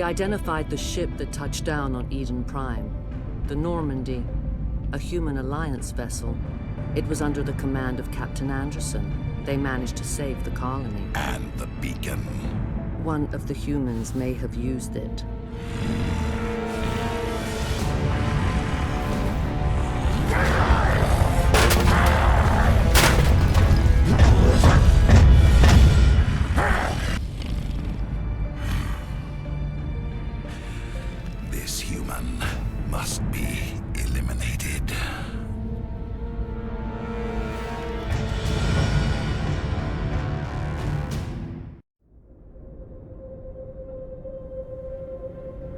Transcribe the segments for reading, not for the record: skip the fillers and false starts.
We identified the ship that touched down on Eden Prime. The Normandy, a human alliance vessel. It was under the command of Captain Anderson. They managed to save the colony. And the beacon. One of the humans may have used it. This human must be eliminated.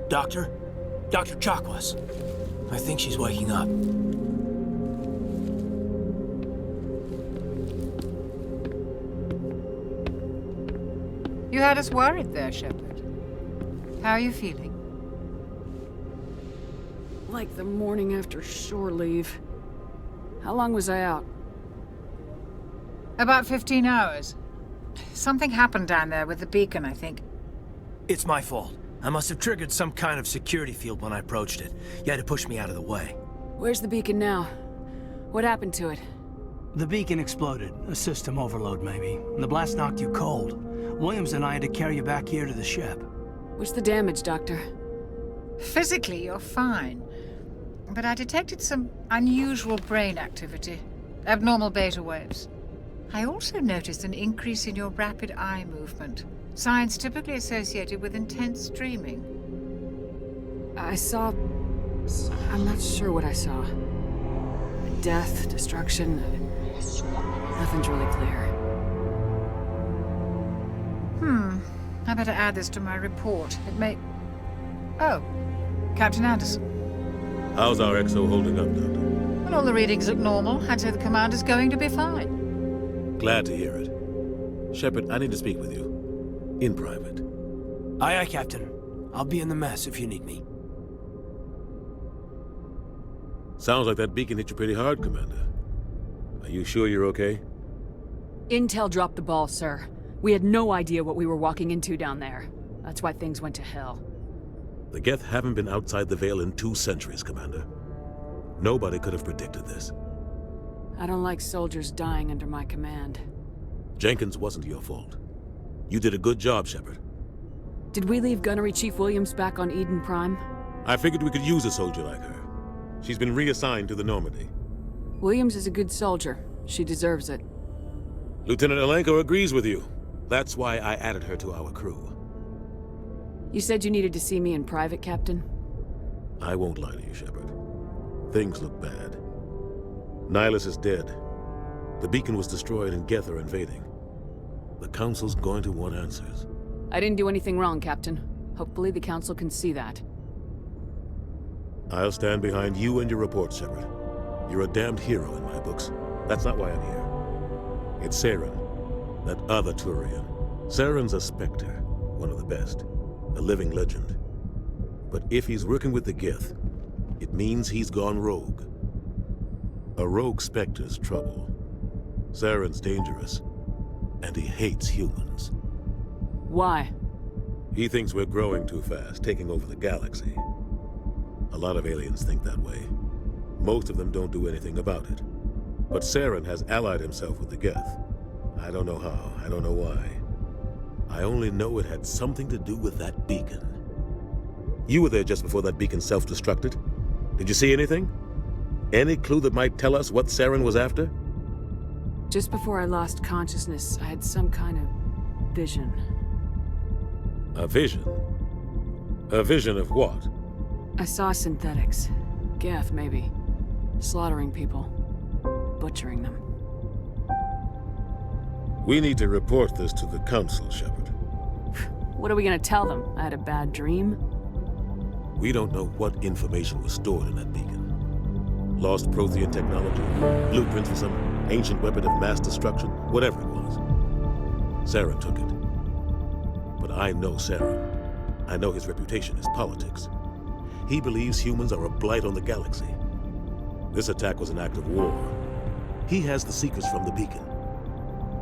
Doctor? Dr. Chakwas. I think she's waking up. You had us worried there, Shepard. How are you feeling? Like the morning after shore leave. How long was I out? About 15 hours. Something happened down there with the beacon, I think. It's my fault. I must have triggered some kind of security field when I approached it. You had to push me out of the way. Where's the beacon now? What happened to it? The beacon exploded. A system overload, maybe. The blast knocked you cold. Williams and I had to carry you back here to the ship. What's the damage, Doctor? Physically, you're fine. But I detected some unusual brain activity. Abnormal beta waves. I also noticed an increase in your rapid eye movement. Signs typically associated with intense dreaming. I saw... I'm not sure what I saw. Death, destruction... Nothing's really clear. I better add this to my report. It may... Oh, Captain Anderson. How's our XO holding up, Doctor? Well, all the readings look normal. I'd say the commander's going to be fine. Glad to hear it. Shepard, I need to speak with you. In private. Aye, aye, Captain. I'll be in the mess if you need me. Sounds like that beacon hit you pretty hard, Commander. Are you sure you're okay? Intel dropped the ball, sir. We had no idea what we were walking into down there. That's why things went to hell. The Geth haven't been outside the Veil in 2 centuries, Commander. Nobody could have predicted this. I don't like soldiers dying under my command. Jenkins wasn't your fault. You did a good job, Shepard. Did we leave Gunnery Chief Williams back on Eden Prime? I figured we could use a soldier like her. She's been reassigned to the Normandy. Williams is a good soldier. She deserves it. Lieutenant Alenko agrees with you. That's why I added her to our crew. You said you needed to see me in private, Captain? I won't lie to you, Shepard. Things look bad. Nihilus is dead. The beacon was destroyed and Geth are invading. The Council's going to want answers. I didn't do anything wrong, Captain. Hopefully the Council can see that. I'll stand behind you and your report, Shepard. You're a damned hero in my books. That's not why I'm here. It's Saren, that other Turian. Saren's a Spectre, one of the best. A living legend. But if he's working with the Geth, it means he's gone rogue. A rogue Spectre's trouble. Saren's dangerous, and he hates humans. Why? He thinks we're growing too fast, taking over the galaxy. A lot of aliens think that way. Most of them don't do anything about it. But Saren has allied himself with the Geth. I don't know how, I don't know why. I only know it had something to do with that beacon. You were there just before that beacon self-destructed. Did you see anything? Any clue that might tell us what Saren was after? Just before I lost consciousness, I had some kind of vision. A vision? A vision of what? I saw synthetics. Geth, maybe. Slaughtering people. Butchering them. We need to report this to the Council, Shepard. What are we gonna tell them? I had a bad dream? We don't know what information was stored in that beacon. Lost Prothean technology, blueprints for some ancient weapon of mass destruction, whatever it was. Saren took it. But I know Saren. I know his reputation is politics. He believes humans are a blight on the galaxy. This attack was an act of war. He has the secrets from the beacon.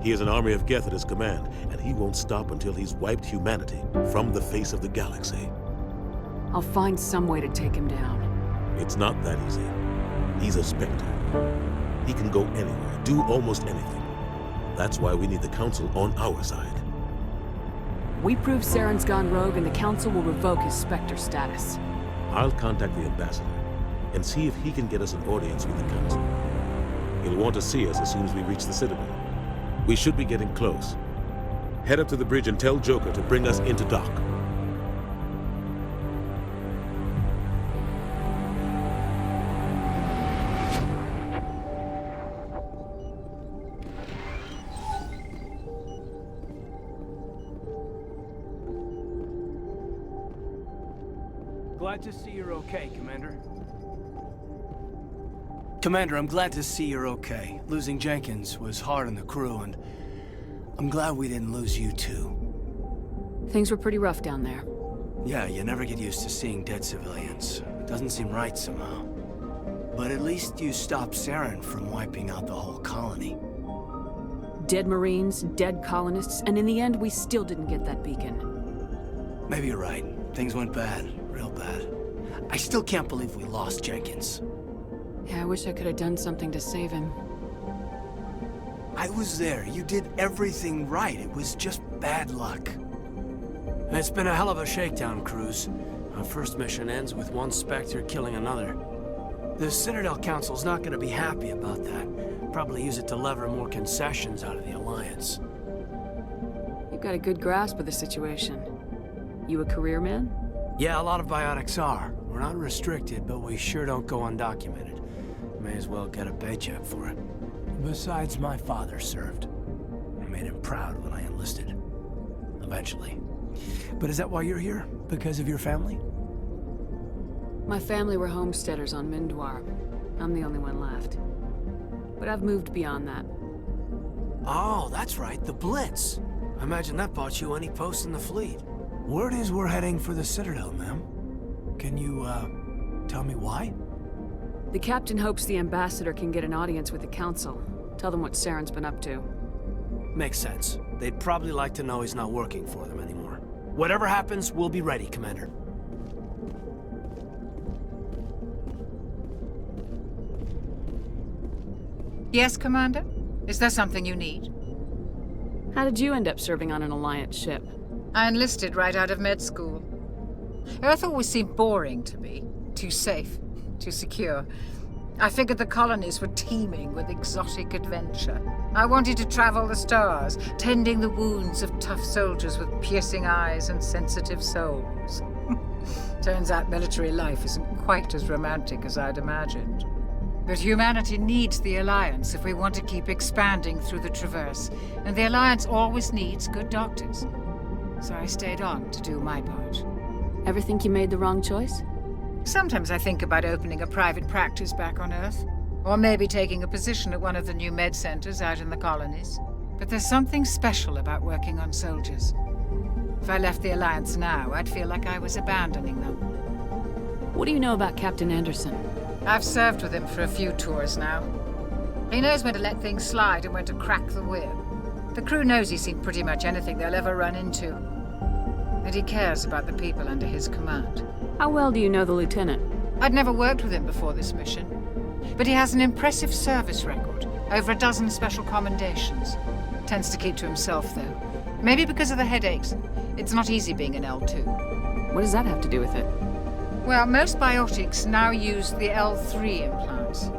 He has an army of Geth at his command, and he won't stop until he's wiped humanity from the face of the galaxy. I'll find some way to take him down. It's not that easy. He's a Spectre. He can go anywhere, do almost anything. That's why we need the Council on our side. We prove Saren's gone rogue and the Council will revoke his Spectre status. I'll contact the Ambassador and see if he can get us an audience with the Council. He'll want to see us as soon as we reach the Citadel. We should be getting close. Head up to the bridge and tell Joker to bring us into dock. Glad to see you're okay, Commander. Commander, I'm glad to see you're okay. Losing Jenkins was hard on the crew, and I'm glad we didn't lose you too. Things were pretty rough down there. Yeah, you never get used to seeing dead civilians. It doesn't seem right somehow. But at least you stopped Saren from wiping out the whole colony. Dead Marines, dead colonists, and in the end, we still didn't get that beacon. Maybe you're right. Things went bad. Real bad. I still can't believe we lost Jenkins. Yeah, I wish I could have done something to save him. I was there. You did everything right. It was just bad luck. It's been a hell of a shakedown, Cruz. Our first mission ends with one Spectre killing another. The Citadel Council's not gonna be happy about that. Probably use it to lever more concessions out of the Alliance. You've got a good grasp of the situation. You a career man? Yeah, a lot of biotics are. We're not restricted, but we sure don't go undocumented. May as well get a paycheck for it. Besides, my father served. I made him proud when I enlisted. Eventually. But is that why you're here? Because of your family? My family were homesteaders on Mindwar. I'm the only one left. But I've moved beyond that. Oh, that's right, the Blitz. I imagine that bought you any post in the fleet. Word is we're heading for the Citadel, ma'am. Can you, tell me why? The captain hopes the ambassador can get an audience with the council. Tell them what Saren's been up to. Makes sense. They'd probably like to know he's not working for them anymore. Whatever happens, we'll be ready, Commander. Yes, Commander? Is there something you need? How did you end up serving on an Alliance ship? I enlisted right out of med school. Earth always seemed boring to me. Too safe, too secure. I figured the colonies were teeming with exotic adventure. I wanted to travel the stars, tending the wounds of tough soldiers with piercing eyes and sensitive souls. Turns out military life isn't quite as romantic as I'd imagined. But humanity needs the Alliance if we want to keep expanding through the Traverse, and the Alliance always needs good doctors. So I stayed on to do my part. Ever think you made the wrong choice? Sometimes I think about opening a private practice back on Earth, or maybe taking a position at one of the new med centers out in the colonies. But there's something special about working on soldiers. If I left the Alliance now, I'd feel like I was abandoning them. What do you know about Captain Anderson? I've served with him for a few tours now. He knows when to let things slide and when to crack the whip. The crew knows he's seen pretty much anything they'll ever run into. And he cares about the people under his command. How well do you know the lieutenant? I'd never worked with him before this mission. But he has an impressive service record, over a dozen special commendations. Tends to keep to himself, though. Maybe because of the headaches. It's not easy being an L2. What does that have to do with it? Well, most biotics now use the L3 implants.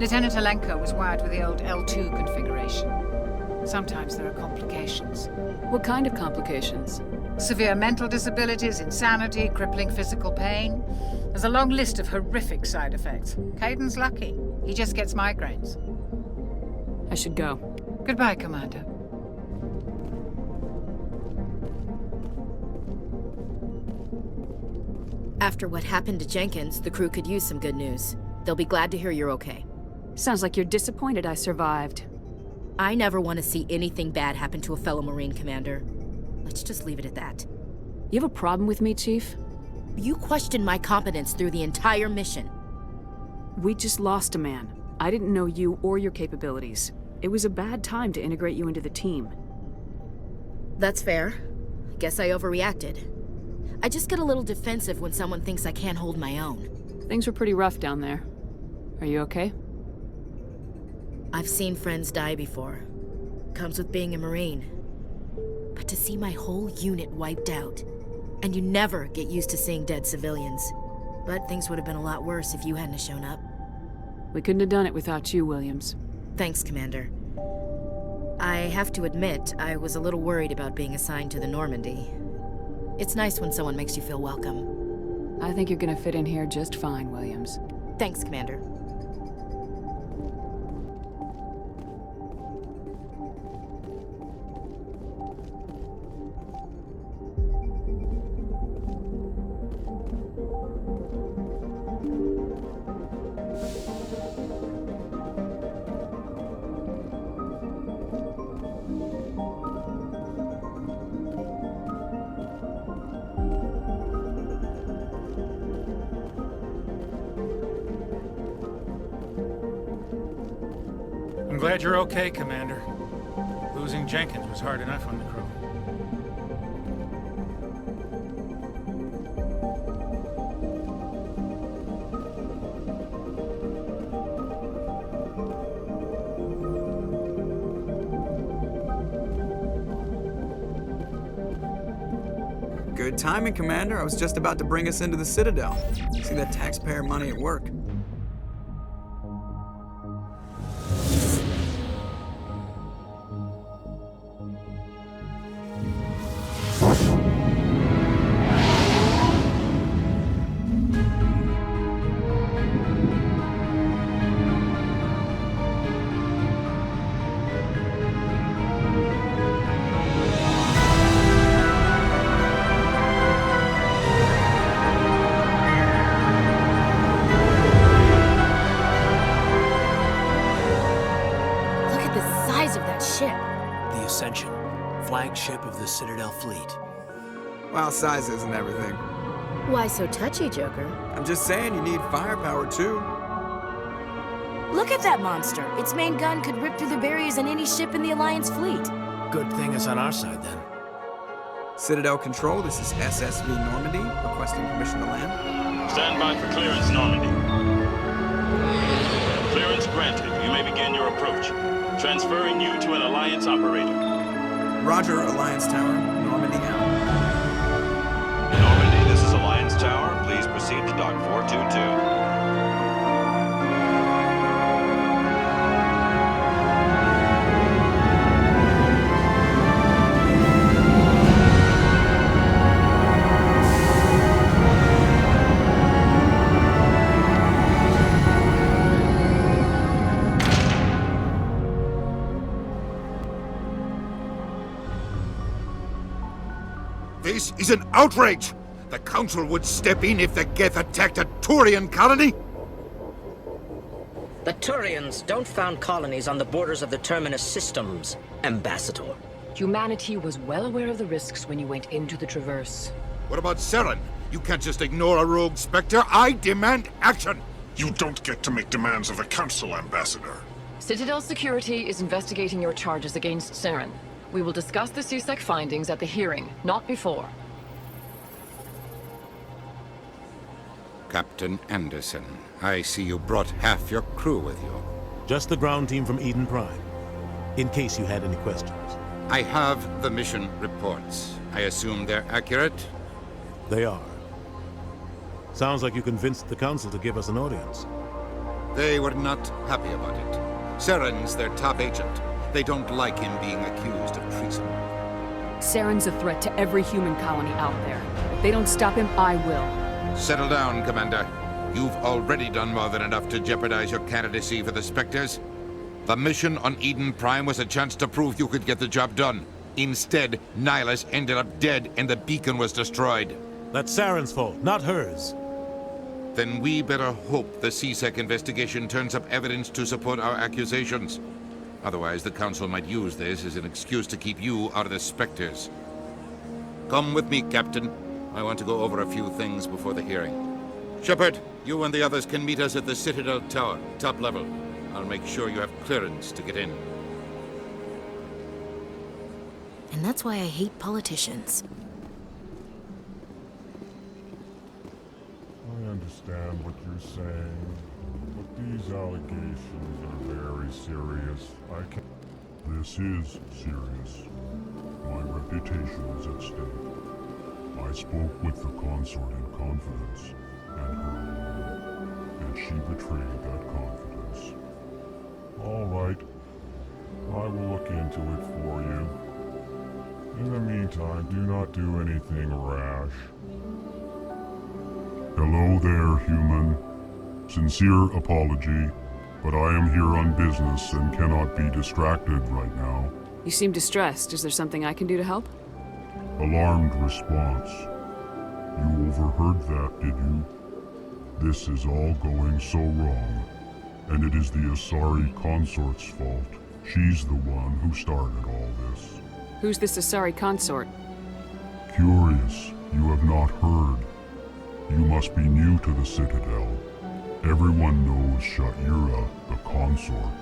Lieutenant Alenko was wired with the old L2 configuration. Sometimes there are complications. What kind of complications? Severe mental disabilities, insanity, crippling physical pain. There's a long list of horrific side effects. Caden's lucky. He just gets migraines. I should go. Goodbye, Commander. After what happened to Jenkins, the crew could use some good news. They'll be glad to hear you're okay. Sounds like you're disappointed I survived. I never want to see anything bad happen to a fellow Marine, Commander. Let's just leave it at that. You have a problem with me, Chief? You questioned my competence through the entire mission. We just lost a man. I didn't know you or your capabilities. It was a bad time to integrate you into the team. That's fair. Guess I overreacted. I just get a little defensive when someone thinks I can't hold my own. Things were pretty rough down there. Are you okay? I've seen friends die before. Comes with being a Marine. But to see my whole unit wiped out, and you never get used to seeing dead civilians. But things would have been a lot worse if you hadn't shown up. We couldn't have done it without you, Williams. Thanks, Commander. I have to admit, I was a little worried about being assigned to the Normandy. It's nice when someone makes you feel welcome. I think you're gonna fit in here just fine, Williams. Thanks, Commander. I'm glad you're okay, Commander. Losing Jenkins was hard enough on the crew. Good timing, Commander. I was just about to bring us into the Citadel. See that taxpayer money at work. Flagship of the Citadel fleet. Well, size isn't everything. Why so touchy, Joker? I'm just saying you need firepower, too. Look at that monster! Its main gun could rip through the barriers in any ship in the Alliance fleet. Good thing it's on our side, then. Citadel Control, this is SSV Normandy, requesting permission to land. Stand by for clearance, Normandy. Clearance granted. You may begin your approach. Transferring you to an Alliance operator. Roger, Alliance Tower. Normandy out. Normandy, this is Alliance Tower. Please proceed to Dock 422. This is an outrage! The Council would step in if the Geth attacked a Turian colony? The Turians don't found colonies on the borders of the Terminus systems, Ambassador. Humanity was well aware of the risks when you went into the Traverse. What about Saren? You can't just ignore a rogue Spectre. I demand action! You don't get to make demands of the Council, Ambassador. Citadel Security is investigating your charges against Saren. We will discuss the CSEC findings at the hearing, not before. Captain Anderson, I see you brought half your crew with you. Just the ground team from Eden Prime, in case you had any questions. I have the mission reports. I assume they're accurate? They are. Sounds like you convinced the Council to give us an audience. They were not happy about it. Saren's their top agent. They don't like him being accused of treason. Saren's a threat to every human colony out there. If they don't stop him, I will. Settle down, Commander. You've already done more than enough to jeopardize your candidacy for the Spectres. The mission on Eden Prime was a chance to prove you could get the job done. Instead, Nihilus ended up dead and the beacon was destroyed. That's Saren's fault, not hers. Then we better hope the CSEC investigation turns up evidence to support our accusations. Otherwise, the Council might use this as an excuse to keep you out of the Spectres. Come with me, Captain. I want to go over a few things before the hearing. Shepard, you and the others can meet us at the Citadel Tower, top level. I'll make sure you have clearance to get in. And that's why I hate politicians. understand what you're saying, but these allegations are very serious. This is serious. My reputation is at stake. I spoke with the consort in confidence, and her alone, and she betrayed that confidence. All right. I will look into it for you. In the meantime, do not do anything rash. Hello there, human. Sincere apology, but I am here on business and cannot be distracted right now. You seem distressed. Is there something I can do to help? Alarmed response. You overheard that, did you? This is all going so wrong, and it is the Asari consort's fault. She's the one who started all this. Who's this Asari consort? Curious, you have not heard. You must be new to the Citadel. Everyone knows Sha'ira, the consort.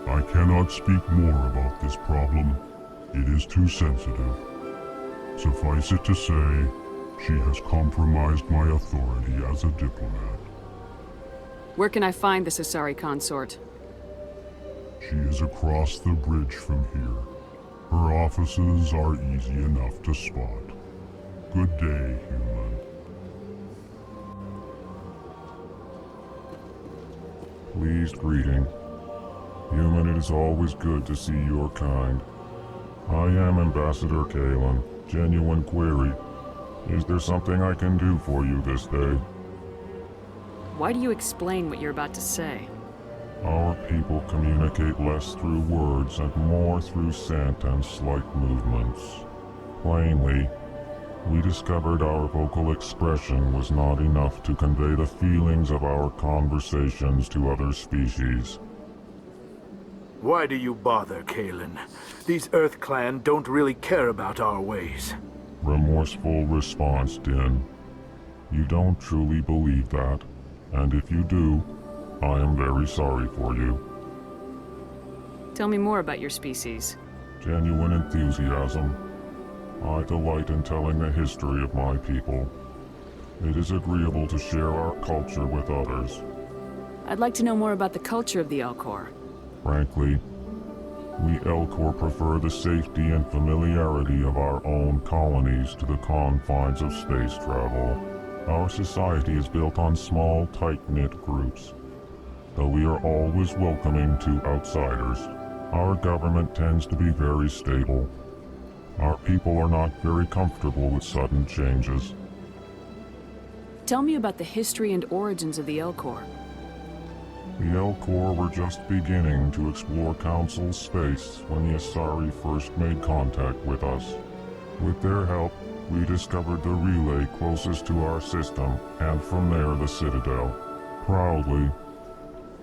I cannot speak more about this problem. It is too sensitive. Suffice it to say, she has compromised my authority as a diplomat. Where can I find this Asari consort? She is across the bridge from here. Her offices are easy enough to spot. Good day, human. Pleased greeting. Human, it is always good to see your kind. I am Ambassador Kalen. Genuine query. Is there something I can do for you this day? Why do you explain what you're about to say? Our people communicate less through words and more through scent and slight movements. Plainly, we discovered our vocal expression was not enough to convey the feelings of our conversations to other species. Why do you bother, Kalen? These Earth Clan don't really care about our ways. Remorseful response, Din. You don't truly believe that, and if you do, I am very sorry for you. Tell me more about your species. Genuine enthusiasm. I delight in telling the history of my people. It is agreeable to share our culture with others. I'd like to know more about the culture of the Elcor. Frankly, we Elcor prefer the safety and familiarity of our own colonies to the confines of space travel. Our society is built on small, tight-knit groups. Though we are always welcoming to outsiders, our government tends to be very stable. Our people are not very comfortable with sudden changes. Tell me about the history and origins of the Elcor. The Elcor were just beginning to explore Council space when the Asari first made contact with us. With their help, we discovered the relay closest to our system, and from there the Citadel. Proudly,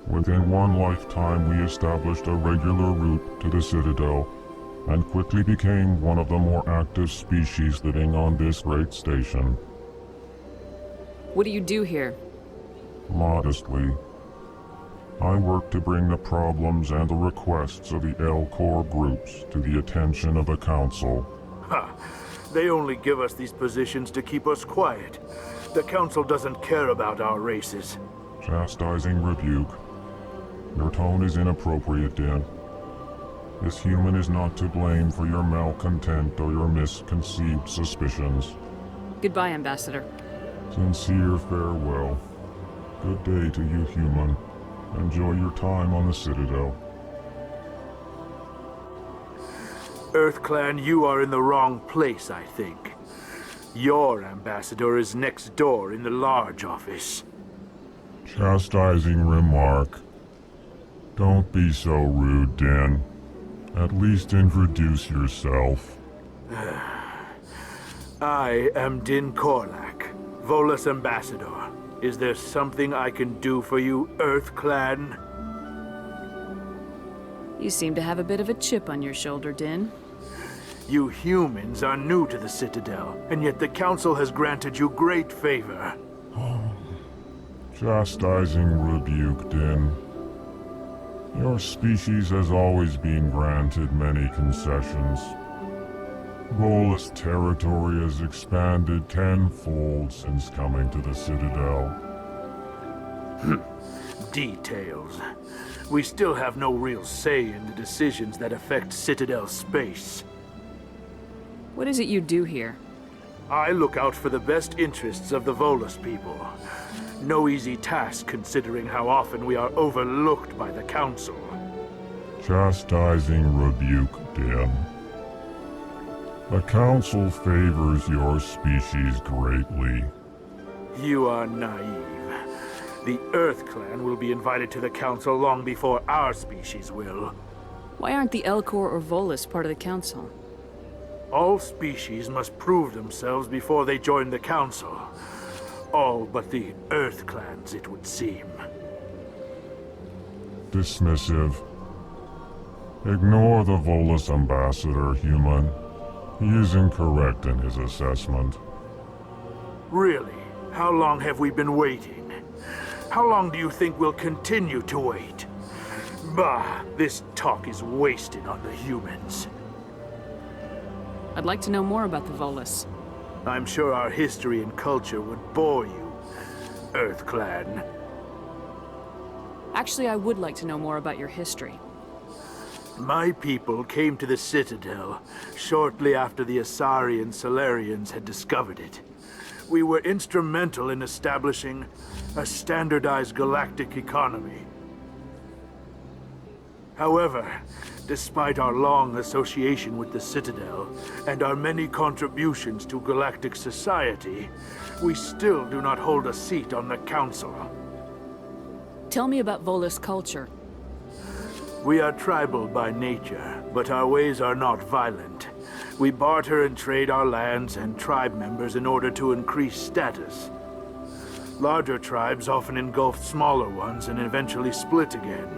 within one lifetime we established a regular route to the Citadel, and quickly became one of the more active species living on this great station. What do you do here? Modestly, I work to bring the problems and the requests of the Elcor groups to the attention of the Council. Ha! They only give us these positions to keep us quiet. The Council doesn't care about our races. Chastising rebuke. Your tone is inappropriate, Din. This human is not to blame for your malcontent or your misconceived suspicions. Goodbye, Ambassador. Sincere farewell. Good day to you, human. Enjoy your time on the Citadel. Earth Clan, you are in the wrong place, I think. Your ambassador is next door in the large office. Chastising remark. Don't be so rude, Din. At least introduce yourself. I am Din Korlak, Volus Ambassador. Is there something I can do for you, Earth Clan? You seem to have a bit of a chip on your shoulder, Din. You humans are new to the Citadel, and yet the Council has granted you great favor. Chastising rebuke, Din. Your species has always been granted many concessions. Volus territory has expanded tenfold since coming to the Citadel. Details. We still have no real say in the decisions that affect Citadel space. What is it you do here? I look out for the best interests of the Volus people. No easy task considering how often we are overlooked by the Council. Chastising rebuke, Dan. The Council favors your species greatly. You are naive. The Earth Clan will be invited to the Council long before our species will. Why aren't the Elcor or Volus part of the Council? All species must prove themselves before they join the Council. All but the Earth Clans, it would seem. Dismissive. Ignore the Volus ambassador, human. He is incorrect in his assessment. Really? How long have we been waiting? How long do you think we'll continue to wait? Bah, this talk is wasted on the humans. I'd like to know more about the Volus. I'm sure our history and culture would bore you, Earth Clan. Actually, I would like to know more about your history. My people came to the Citadel shortly after the Asari and Solarians had discovered it. We were instrumental in establishing a standardized galactic economy. However, despite our long association with the Citadel and our many contributions to galactic society, we still do not hold a seat on the Council. Tell me about Volus culture. We are tribal by nature, but our ways are not violent. We barter and trade our lands and tribe members in order to increase status. Larger tribes often engulf smaller ones and eventually split again.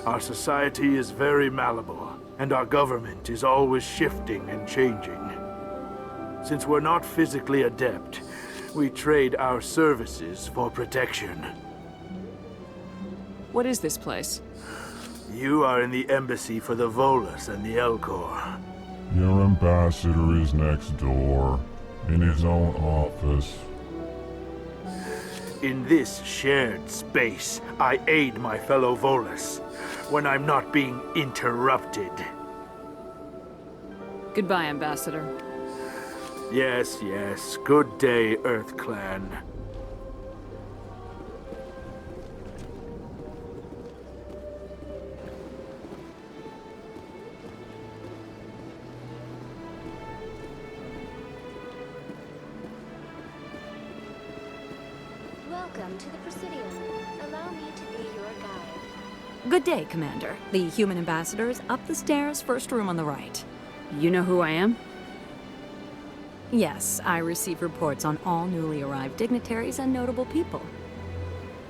Our society is very malleable, and our government is always shifting and changing. Since we're not physically adept, we trade our services for protection. What is this place? You are in the embassy for the Volus and the Elcor. Your ambassador is next door, in his own office. In this shared space, I aid my fellow Volus when I'm not being interrupted. Goodbye, Ambassador. Yes, yes. Good day, Earth Clan. Welcome to the Presidium. Allow me to be your guide. Good day, Commander. The human ambassador is up the stairs, first room on the right. You know who I am? Yes, I receive reports on all newly arrived dignitaries and notable people.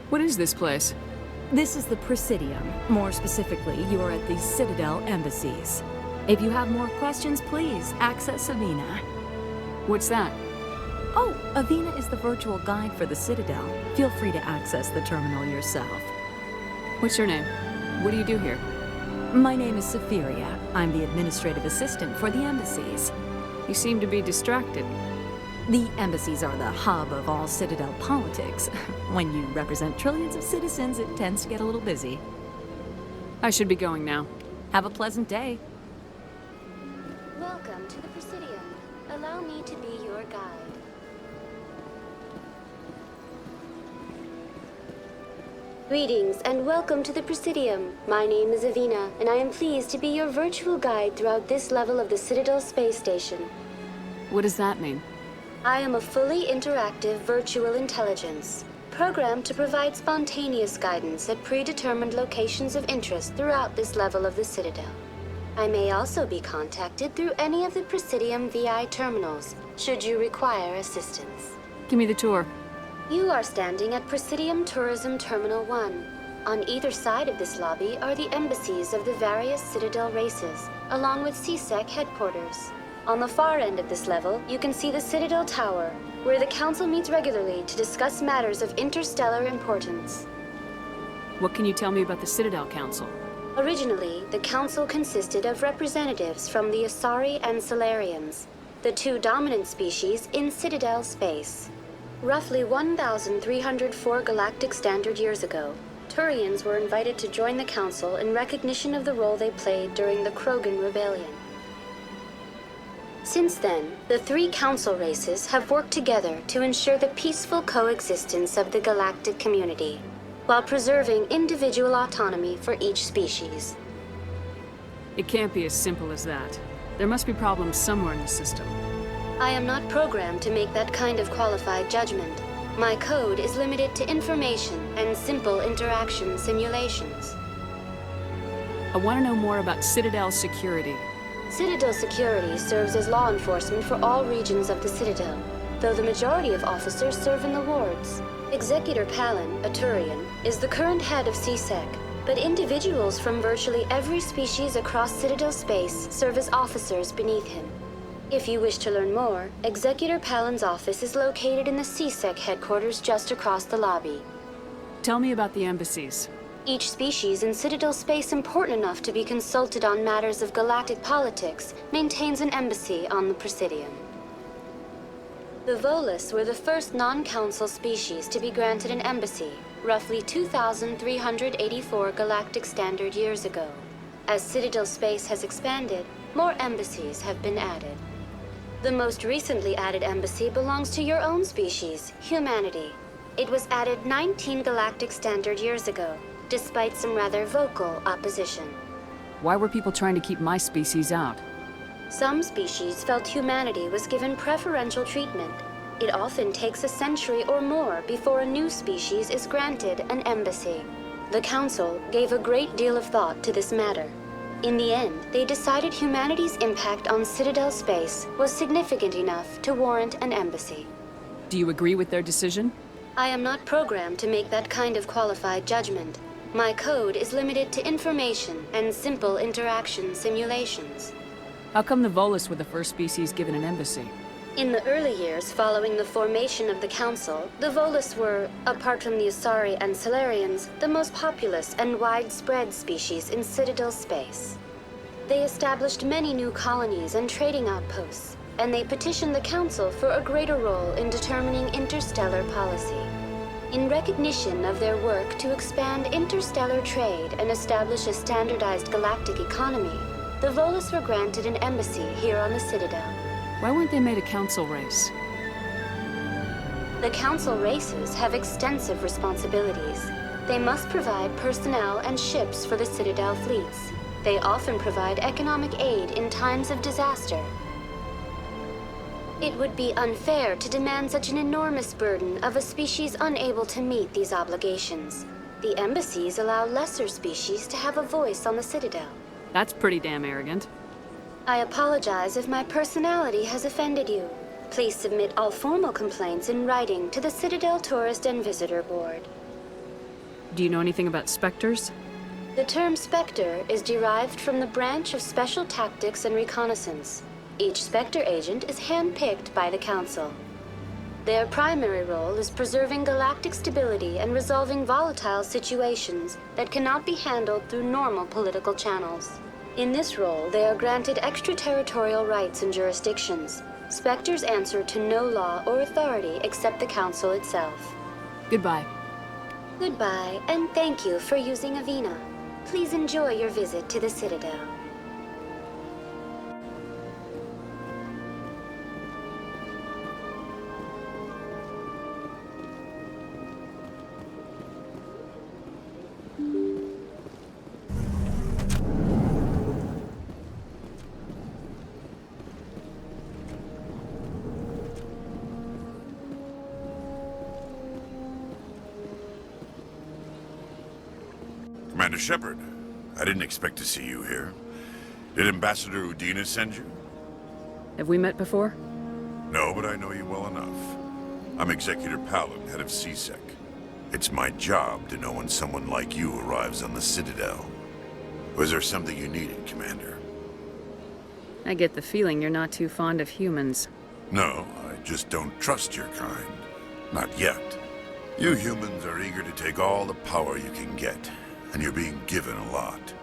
What is this place? This is the Presidium. More specifically, you are at the Citadel embassies. If you have more questions, please access Avina. What's that? Oh, Avina is the virtual guide for the Citadel. Feel free to access the terminal yourself. What's your name? What do you do here? My name is Safiria. I'm the administrative assistant for the embassies. You seem to be distracted. The embassies are the hub of all Citadel politics. When you represent trillions of citizens, it tends to get a little busy. I should be going now. Have a pleasant day. Welcome to the Presidium. Allow me to be your guide. Greetings and welcome to the Presidium. My name is Avina, and I am pleased to be your virtual guide throughout this level of the Citadel space station. What does that mean? I am a fully interactive virtual intelligence, programmed to provide spontaneous guidance at predetermined locations of interest throughout this level of the Citadel. I may also be contacted through any of the Presidium VI terminals, should you require assistance. Give me the tour. You are standing at Presidium Tourism Terminal 1. On either side of this lobby are the embassies of the various Citadel races, along with CSEC headquarters. On the far end of this level, you can see the Citadel Tower, where the Council meets regularly to discuss matters of interstellar importance. What can you tell me about the Citadel Council? Originally, the Council consisted of representatives from the Asari and Solarians, the two dominant species in Citadel space. Roughly 1,304 galactic standard years ago, Turians were invited to join the Council in recognition of the role they played during the Krogan Rebellion. Since then, the three Council races have worked together to ensure the peaceful coexistence of the galactic community, while preserving individual autonomy for each species. It can't be as simple as that. There must be problems somewhere in the system. I am not programmed to make that kind of qualified judgment. My code is limited to information and simple interaction simulations. I want to know more about Citadel security. Citadel security serves as law enforcement for all regions of the Citadel, though the majority of officers serve in the wards. Executor Palin, a Turian, is the current head of CSEC, but individuals from virtually every species across Citadel space serve as officers beneath him. If you wish to learn more, Executor Palin's office is located in the CSEC headquarters just across the lobby. Tell me about the embassies. Each species in Citadel space important enough to be consulted on matters of galactic politics maintains an embassy on the Presidium. The Volus were the first non-council species to be granted an embassy, roughly 2,384 galactic standard years ago. As Citadel space has expanded, more embassies have been added. The most recently added embassy belongs to your own species, humanity. It was added 19 galactic standard years ago, despite some rather vocal opposition. Why were people trying to keep my species out? Some species felt humanity was given preferential treatment. It often takes a century or more before a new species is granted an embassy. The Council gave a great deal of thought to this matter. In the end, they decided humanity's impact on Citadel space was significant enough to warrant an embassy. Do you agree with their decision? I am not programmed to make that kind of qualified judgment. My code is limited to information and simple interaction simulations. How come the Volus were the first species given an embassy? In the early years following the formation of the Council, the Volus were, apart from the Asari and Solarians, the most populous and widespread species in Citadel space. They established many new colonies and trading outposts, and they petitioned the Council for a greater role in determining interstellar policy. In recognition of their work to expand interstellar trade and establish a standardized galactic economy, the Volus were granted an embassy here on the Citadel. Why weren't they made a council race? The Council races have extensive responsibilities. They must provide personnel and ships for the Citadel fleets. They often provide economic aid in times of disaster. It would be unfair to demand such an enormous burden of a species unable to meet these obligations. The embassies allow lesser species to have a voice on the Citadel. That's pretty damn arrogant. I apologize if my personality has offended you. Please submit all formal complaints in writing to the Citadel Tourist and Visitor Board. Do you know anything about Spectres? The term Spectre is derived from the branch of Special Tactics and Reconnaissance. Each Spectre agent is handpicked by the Council. Their primary role is preserving galactic stability and resolving volatile situations that cannot be handled through normal political channels. In this role, they are granted extraterritorial rights and jurisdictions. Spectres answer to no law or authority except the Council itself. Goodbye. Goodbye, and thank you for using Avina. Please enjoy your visit to the Citadel. Commander Shepard, I didn't expect to see you here. Did Ambassador Udina send you? Have we met before? No, but I know you well enough. I'm Executor Palin, head of CSEC. It's my job to know when someone like you arrives on the Citadel. Was there something you needed, Commander? I get the feeling you're not too fond of humans. No, I just don't trust your kind. Not yet. You humans are eager to take all the power you can get, and you're being given a lot.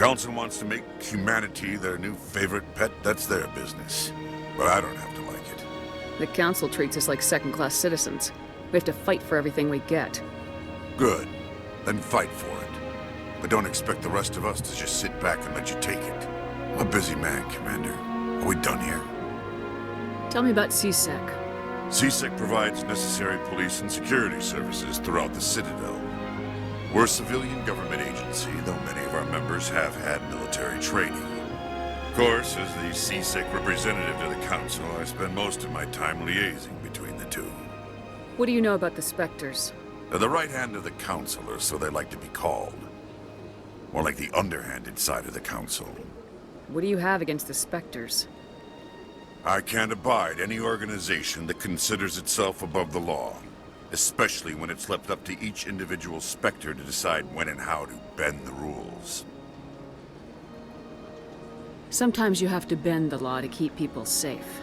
Council wants to make humanity their new favorite pet, that's their business. But I don't have to like it. The Council treats us like second-class citizens. We have to fight for everything we get. Good. Then fight for it. But don't expect the rest of us to just sit back and let you take it. I'm a busy man, Commander. Are we done here? Tell me about CSEC. CSEC provides necessary police and security services throughout the Citadel. We're a civilian government agency, though many of our members have had military training. Of course, as the CSEC representative to the Council, I spend most of my time liaising between the two. What do you know about the Spectres? They're the right hand of the Council, or so they like to be called. More like the underhanded side of the Council. What do you have against the Spectres? I can't abide any organization that considers itself above the law, especially when it's left up to each individual Spectre to decide when and how to bend the rules. Sometimes you have to bend the law to keep people safe.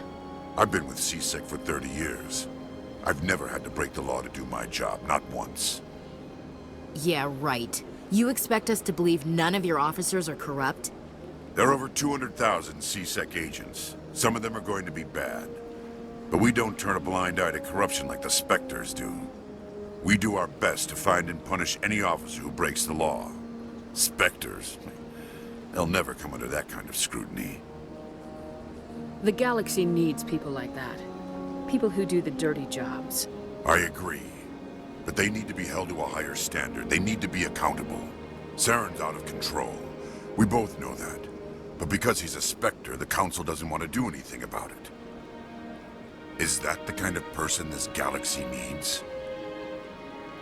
I've been with CSEC for 30 years. I've never had to break the law to do my job, not once. Yeah, right. You expect us to believe none of your officers are corrupt? There are over 200,000 CSEC agents. Some of them are going to be bad. But we don't turn a blind eye to corruption like the Spectres do. We do our best to find and punish any officer who breaks the law. Spectres, they'll never come under that kind of scrutiny. The galaxy needs people like that. People who do the dirty jobs. I agree. But they need to be held to a higher standard. They need to be accountable. Saren's out of control. We both know that. But because he's a Spectre, the Council doesn't want to do anything about it. Is that the kind of person this galaxy needs?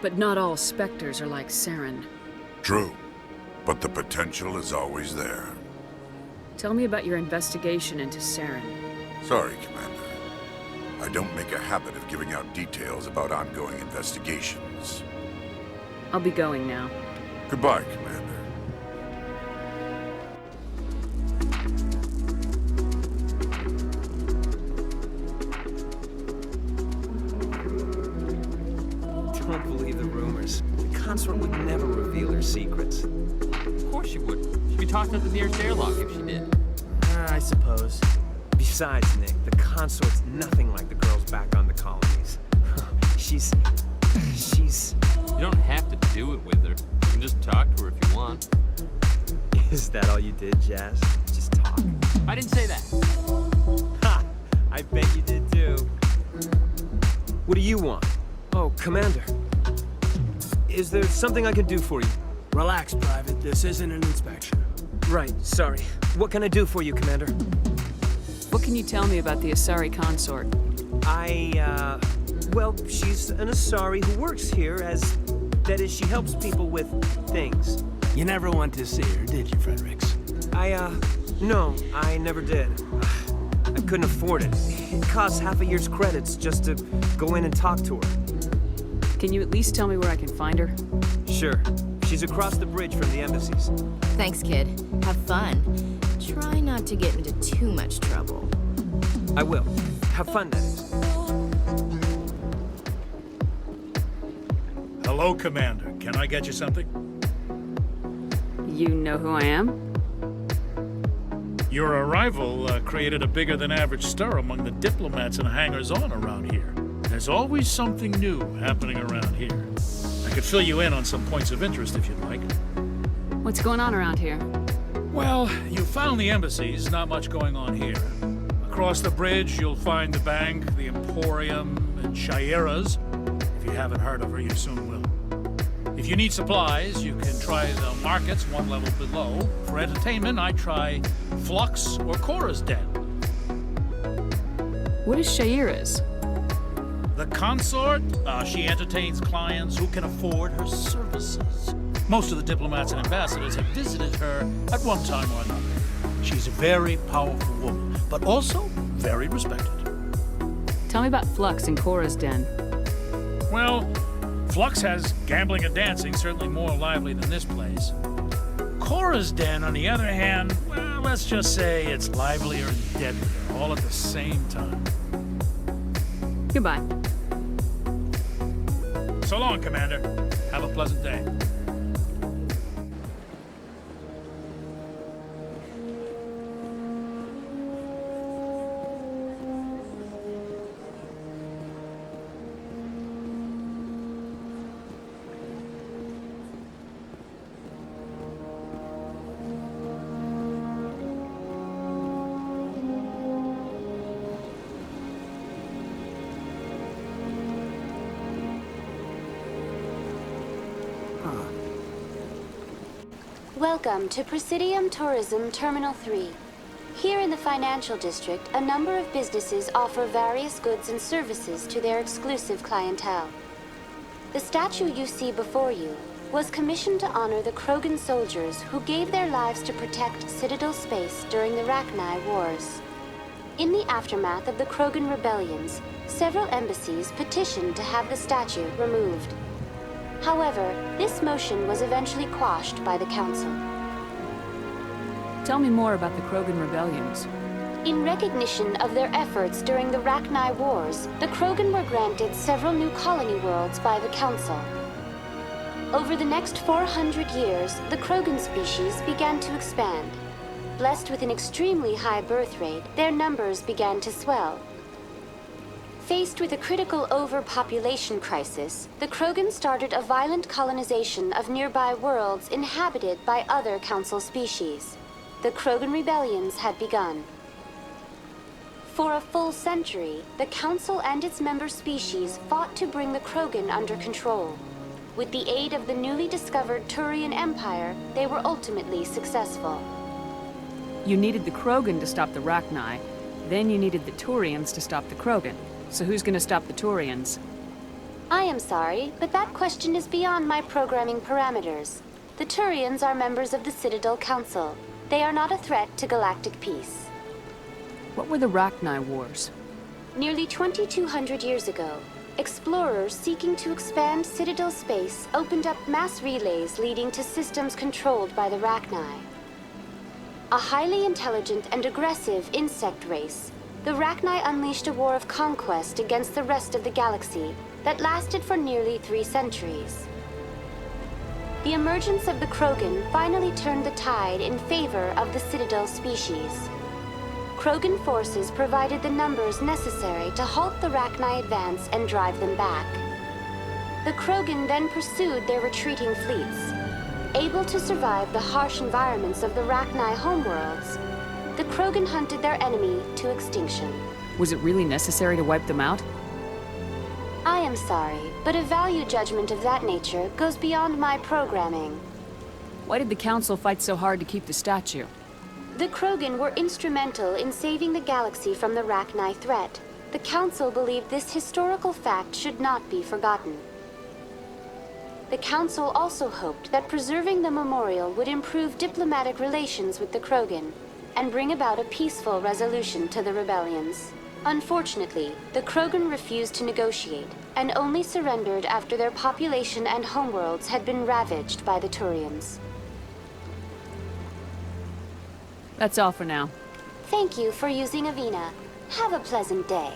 But not all Spectres are like Saren. True. But the potential is always there. Tell me about your investigation into Saren. Sorry, Commander. I don't make a habit of giving out details about ongoing investigations. I'll be going now. Goodbye, Commander. Don't believe the rumors. The consort would never reveal her secrets. Of course she would. She'd be tossed out the nearest airlock if she did. I suppose. Besides, Nick, the consort's nothing like the girls back on the colonies. She's... You don't have to do it with her. You can just talk to her if you want. Is that all you did, Jazz? Just talk? I didn't say that. Ha! I bet you did too. What do you want? Oh, Commander. Is there something I can do for you? Relax, Private. This isn't an inspection. Right, sorry. What can I do for you, Commander? What can you tell me about the Asari consort? Well, she's an Asari who works here as... That is, she helps people with things. You never went to see her, did you, Fredericks? No, I never did. I couldn't afford it. It costs half a year's credits just to go in and talk to her. Can you at least tell me where I can find her? Sure. She's across the bridge from the embassies. Thanks, kid. Have fun. Try not to get into too much trouble. I will. Have fun, that is. Hello, Commander. Can I get you something? You know who I am? Your arrival created a bigger-than-average stir among the diplomats and hangers-on around here. There's always something new happening around here. I could fill you in on some points of interest if you'd like. What's going on around here? Well, you found the embassies, not much going on here. Across the bridge, you'll find the bank, the Emporium, and Shaira's. If you haven't heard of her, you soon will. If you need supplies, you can try the markets one level below. For entertainment, I try Flux or Cora's Den. What is Shaira's? The consort, she entertains clients who can afford her services. Most of the diplomats and ambassadors have visited her at one time or another. She's a very powerful woman, but also very respected. Tell me about Flux and Cora's Den. Well, Flux has gambling and dancing, certainly more lively than this place. Cora's Den, on the other hand, well, let's just say it's livelier and deadlier, all at the same time. Goodbye. So long, Commander. Have a pleasant day. Welcome to Presidium Tourism Terminal 3. Here in the financial district, a number of businesses offer various goods and services to their exclusive clientele. The statue you see before you was commissioned to honor the Krogan soldiers who gave their lives to protect Citadel space during the Rachni Wars. In the aftermath of the Krogan rebellions, several embassies petitioned to have the statue removed. However, this motion was eventually quashed by the Council. Tell me more about the Krogan rebellions. In recognition of their efforts during the Rachni Wars, the Krogan were granted several new colony worlds by the Council. Over the next 400 years, the Krogan species began to expand. Blessed with an extremely high birth rate, their numbers began to swell. Faced with a critical overpopulation crisis, the Krogan started a violent colonization of nearby worlds inhabited by other Council species. The Krogan rebellions had begun. For a full century, the Council and its member species fought to bring the Krogan under control. With the aid of the newly discovered Turian Empire, they were ultimately successful. You needed the Krogan to stop the Rachni, then you needed the Turians to stop the Krogan. So who's gonna stop the Turians? I am sorry, but that question is beyond my programming parameters. The Turians are members of the Citadel Council. They are not a threat to galactic peace. What were the Rachni Wars? Nearly 2,200 years ago, explorers seeking to expand Citadel space opened up mass relays leading to systems controlled by the Rachni. A highly intelligent and aggressive insect race, the Rachni unleashed a war of conquest against the rest of the galaxy that lasted for nearly 3 centuries. The emergence of the Krogan finally turned the tide in favor of the Citadel species. Krogan forces provided the numbers necessary to halt the Rachni advance and drive them back. The Krogan then pursued their retreating fleets. Able to survive the harsh environments of the Rachni homeworlds, the Krogan hunted their enemy to extinction. Was it really necessary to wipe them out? I am sorry, but a value judgment of that nature goes beyond my programming. Why did the Council fight so hard to keep the statue? The Krogan were instrumental in saving the galaxy from the Rachni threat. The Council believed this historical fact should not be forgotten. The Council also hoped that preserving the memorial would improve diplomatic relations with the Krogan and bring about a peaceful resolution to the rebellions. Unfortunately, the Krogan refused to negotiate and only surrendered after their population and homeworlds had been ravaged by the Turians. That's all for now. Thank you for using Avina. Have a pleasant day.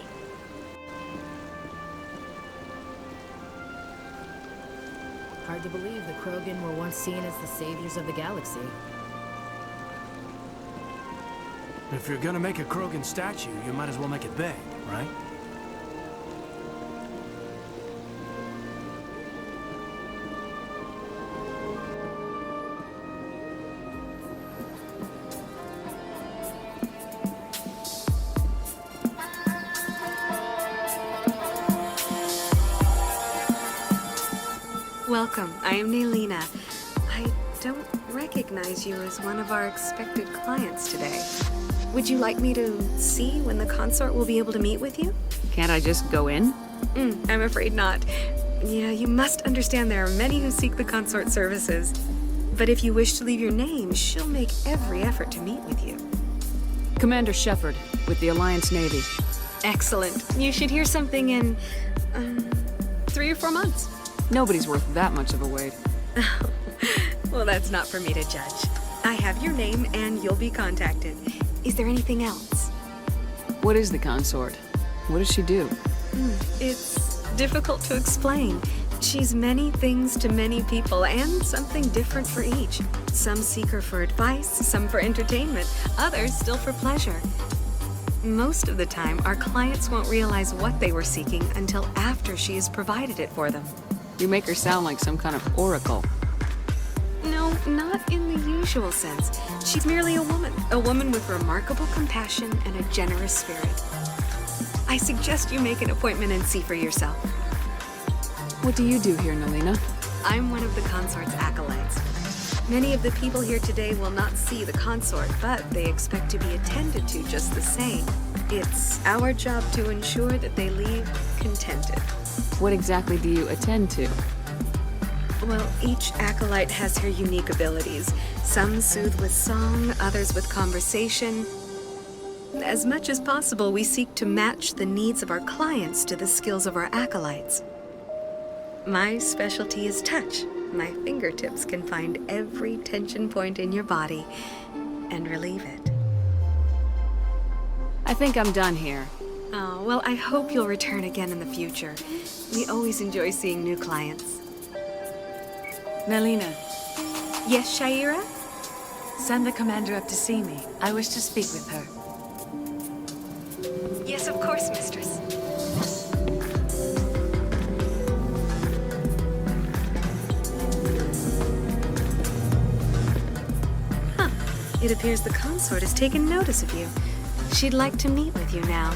Hard to believe the Krogan were once seen as the saviors of the galaxy. If you're gonna make a Krogan statue, you might as well make it big, right? Welcome, I am Nelina. I don't recognize you as one of our expected clients today. Would you like me to see when the consort will be able to meet with you? Can't I just go in? I'm afraid not. You must understand there are many who seek the consort services. But if you wish to leave your name, she'll make every effort to meet with you. Commander Shepard, with the Alliance Navy. Excellent. You should hear something in 3 or 4 months. Nobody's worth that much of a wait. Well, that's not for me to judge. I have your name and you'll be contacted. Is there anything else? What is the consort? What does she do? It's difficult to explain. She's many things to many people and something different for each. Some seek her for advice, some for entertainment, others still for pleasure. Most of the time, our clients won't realize what they were seeking until after she has provided it for them. You make her sound like some kind of oracle. No, not in the usual sense. She's merely a woman with remarkable compassion and a generous spirit. I suggest you make an appointment and see for yourself. What do you do here, Nelina? I'm one of the consort's acolytes. Many of the people here today will not see the consort, but they expect to be attended to just the same. It's our job to ensure that they leave contented. What exactly do you attend to? Well, each acolyte has her unique abilities. Some soothe with song, others with conversation. As much as possible, we seek to match the needs of our clients to the skills of our acolytes. My specialty is touch. My fingertips can find every tension point in your body and relieve it. I think I'm done here. Oh, well, I hope you'll return again in the future. We always enjoy seeing new clients. Melina. Yes, Shaira? Send the commander up to see me. I wish to speak with her. Yes, of course, mistress. Huh. It appears the consort has taken notice of you. She'd like to meet with you now.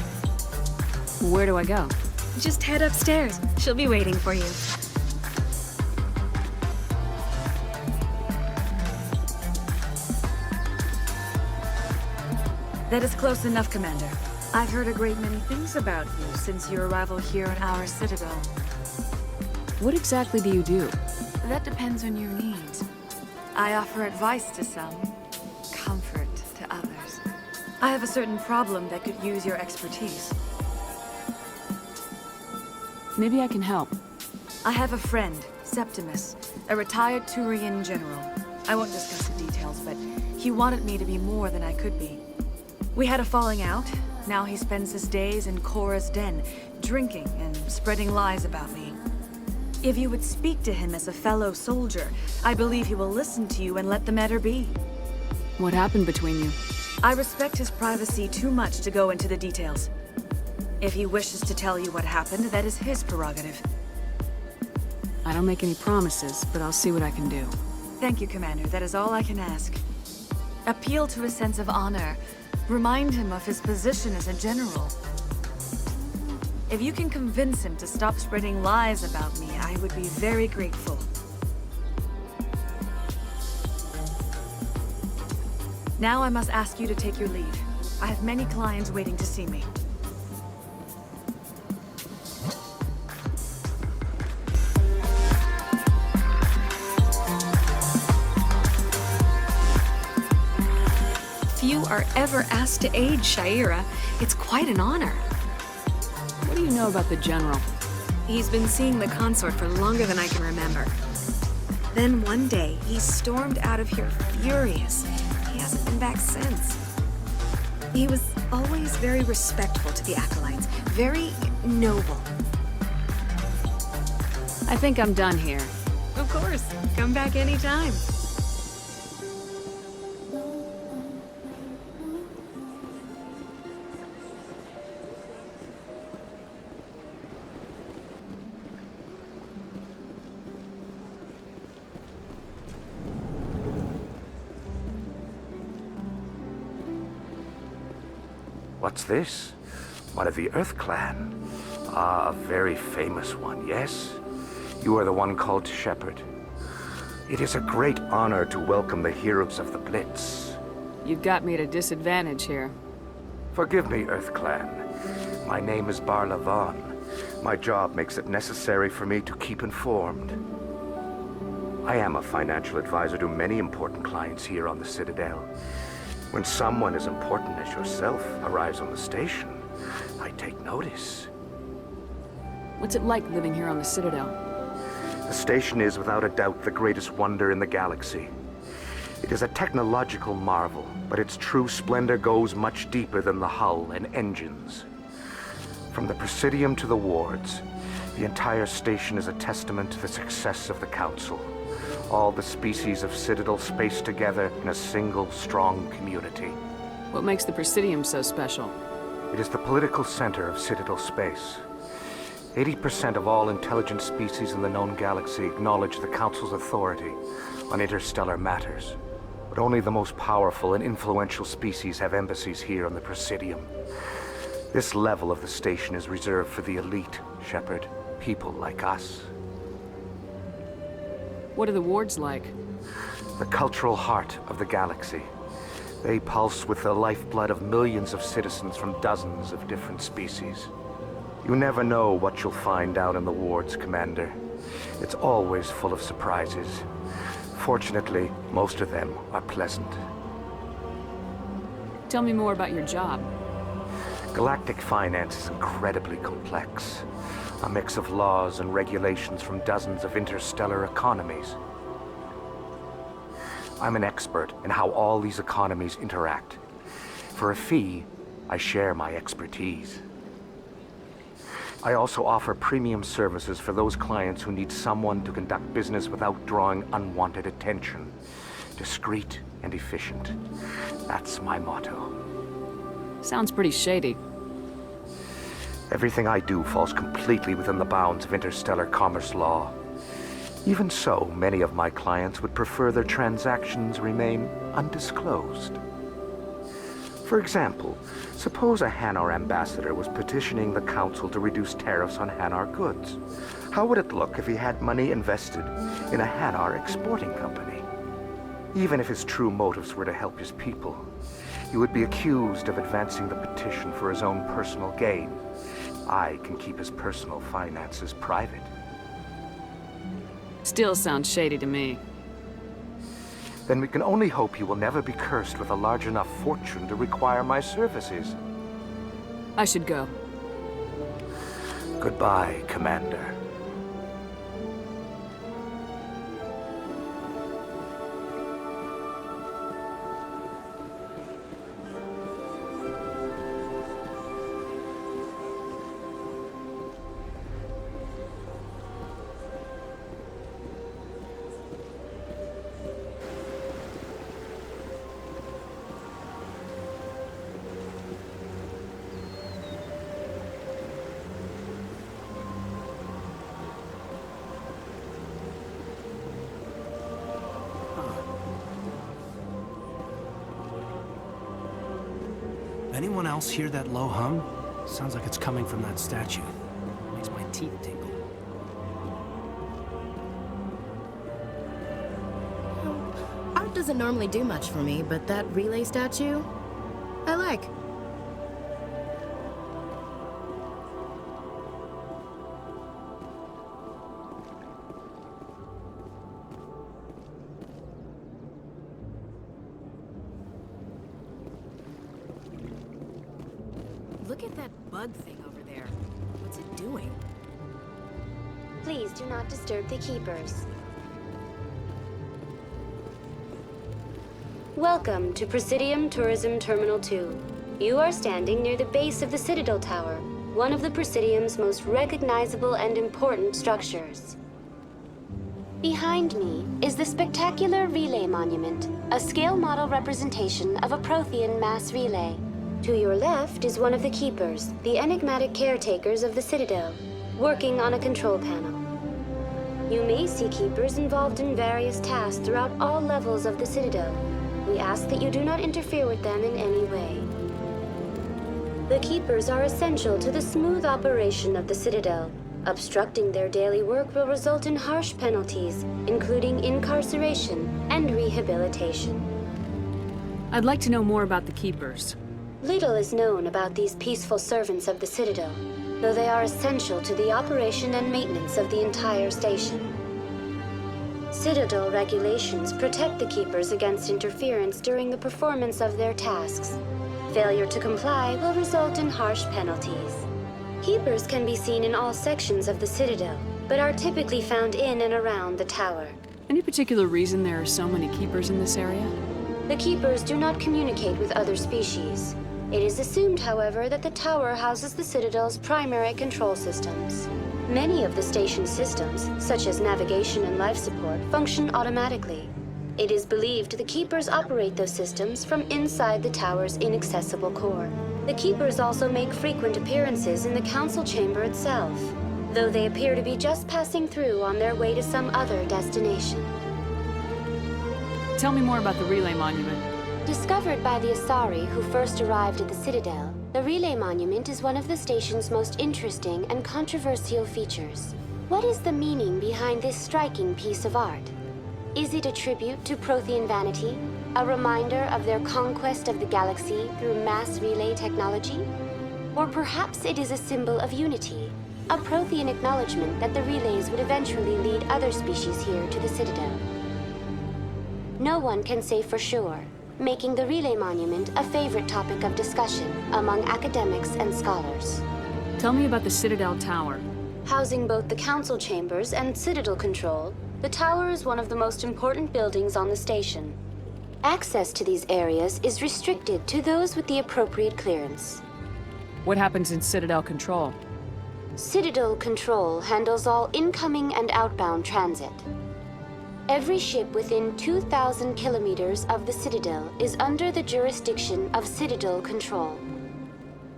Where do I go? Just head upstairs. She'll be waiting for you. That is close enough, Commander. I've heard a great many things about you since your arrival here in our citadel. What exactly do you do? That depends on your needs. I offer advice to some, comfort to others. I have a certain problem that could use your expertise. Maybe I can help. I have a friend, Septimus, a retired Turian general. I won't discuss the details, but he wanted me to be more than I could be. We had a falling out. Now he spends his days in Cora's den, drinking and spreading lies about me. If you would speak to him as a fellow soldier, I believe he will listen to you and let the matter be. What happened between you? I respect his privacy too much to go into the details. If he wishes to tell you what happened, that is his prerogative. I don't make any promises, but I'll see what I can do. Thank you, Commander. That is all I can ask. Appeal to his sense of honor. Remind him of his position as a general. If you can convince him to stop spreading lies about me, I would be very grateful. Now I must ask you to take your leave. I have many clients waiting to see me. Few are ever asked to aid Shaira. It's quite an honor. What do you know about the General? He's been seeing the consort for longer than I can remember. Then one day, he stormed out of here furious. He hasn't been back since. He was always very respectful to the acolytes, very noble. I think I'm done here. Of course. Come back anytime. What's this? One of the Earth Clan. Ah, a very famous one, yes? You are the one called Shepherd. It is a great honor to welcome the heroes of the Blitz. You've got me at a disadvantage here. Forgive me, Earth Clan. My name is Barla Vaughn. My job makes it necessary for me to keep informed. I am a financial advisor to many important clients here on the Citadel. When someone as important as yourself arrives on the station, I take notice. What's it like living here on the Citadel? The station is without a doubt the greatest wonder in the galaxy. It is a technological marvel, but its true splendor goes much deeper than the hull and engines. From the Presidium to the wards, the entire station is a testament to the success of the Council. All the species of Citadel spaced together in a single, strong community. What makes the Presidium so special? It is the political center of Citadel space. 80% of all intelligent species in the known galaxy acknowledge the Council's authority on interstellar matters. But only the most powerful and influential species have embassies here on the Presidium. This level of the station is reserved for the elite, Shepard. People like us. What are the wards like? The cultural heart of the galaxy. They pulse with the lifeblood of millions of citizens from dozens of different species. You never know what you'll find out in the wards, Commander. It's always full of surprises. Fortunately, most of them are pleasant. Tell me more about your job. Galactic finance is incredibly complex. A mix of laws and regulations from dozens of interstellar economies. I'm an expert in how all these economies interact. For a fee, I share my expertise. I also offer premium services for those clients who need someone to conduct business without drawing unwanted attention. Discreet and efficient. That's my motto. Sounds pretty shady. Everything I do falls completely within the bounds of interstellar commerce law. Even so, many of my clients would prefer their transactions remain undisclosed. For example, suppose a Hanar ambassador was petitioning the Council to reduce tariffs on Hanar goods. How would it look if he had money invested in a Hanar exporting company? Even if his true motives were to help his people, he would be accused of advancing the petition for his own personal gain. I can keep his personal finances private. Still sounds shady to me. Then we can only hope he will never be cursed with a large enough fortune to require my services. I should go. Goodbye, Commander. Anyone else hear that low hum? Sounds like it's coming from that statue. Makes my teeth tingle. Art doesn't normally do much for me, but that relay statue, I like. Look at that bug thing over there. What's it doing? Please do not disturb the keepers. Welcome to Presidium Tourism Terminal 2. You are standing near the base of the Citadel Tower, one of the Presidium's most recognizable and important structures. Behind me is the spectacular Relay Monument, a scale model representation of a Prothean mass relay. To your left is one of the Keepers, the enigmatic caretakers of the Citadel, working on a control panel. You may see Keepers involved in various tasks throughout all levels of the Citadel. We ask that you do not interfere with them in any way. The Keepers are essential to the smooth operation of the Citadel. Obstructing their daily work will result in harsh penalties, including incarceration and rehabilitation. I'd like to know more about the Keepers. Little is known about these peaceful servants of the Citadel, though they are essential to the operation and maintenance of the entire station. Citadel regulations protect the Keepers against interference during the performance of their tasks. Failure to comply will result in harsh penalties. Keepers can be seen in all sections of the Citadel, but are typically found in and around the tower. Any particular reason there are so many Keepers in this area? The Keepers do not communicate with other species. It is assumed, however, that the tower houses the Citadel's primary control systems. Many of the station's systems, such as navigation and life support, function automatically. It is believed the Keepers operate those systems from inside the tower's inaccessible core. The Keepers also make frequent appearances in the Council chamber itself, though they appear to be just passing through on their way to some other destination. Tell me more about the Relay Monument. Discovered by the Asari who first arrived at the Citadel, the Relay Monument is one of the station's most interesting and controversial features. What is the meaning behind this striking piece of art? Is it a tribute to Prothean vanity? A reminder of their conquest of the galaxy through mass relay technology? Or perhaps it is a symbol of unity, a Prothean acknowledgement that the relays would eventually lead other species here to the Citadel. No one can say for sure, making the relay monument a favorite topic of discussion among academics and scholars. Tell me about the Citadel Tower. Housing both the council chambers and Citadel control, the tower is one of the most important buildings on the station. Access to these areas is restricted to those with the appropriate clearance. What happens in Citadel Control? Citadel Control handles all incoming and outbound transit. Every ship within 2,000 kilometers of the Citadel is under the jurisdiction of Citadel Control.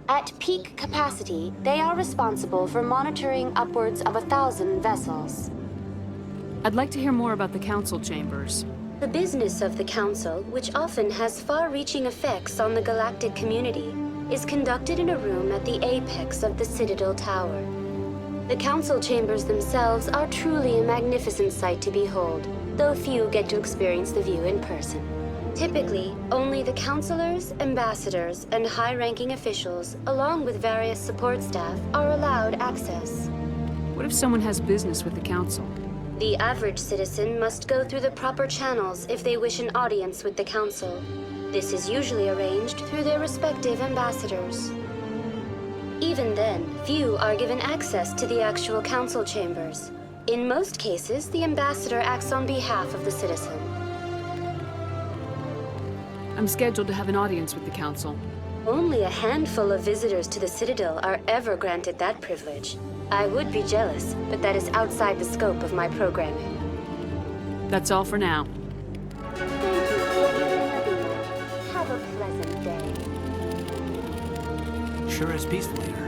At peak capacity, they are responsible for monitoring upwards of 1,000 vessels. I'd like to hear more about the council chambers. The business of the Council, which often has far-reaching effects on the galactic community, is conducted in a room at the apex of the Citadel Tower. The Council chambers themselves are truly a magnificent sight to behold, though few get to experience the view in person. Typically, only the councilors, ambassadors, and high-ranking officials, along with various support staff, are allowed access. What if someone has business with the council? The average citizen must go through the proper channels if they wish an audience with the council. This is usually arranged through their respective ambassadors. Even then, few are given access to the actual council chambers. In most cases, the ambassador acts on behalf of the citizen. I'm scheduled to have an audience with the council. Only a handful of visitors to the Citadel are ever granted that privilege. I would be jealous, but that is outside the scope of my programming. That's all for now. Thank you. Have a pleasant day. Sure is peaceful here.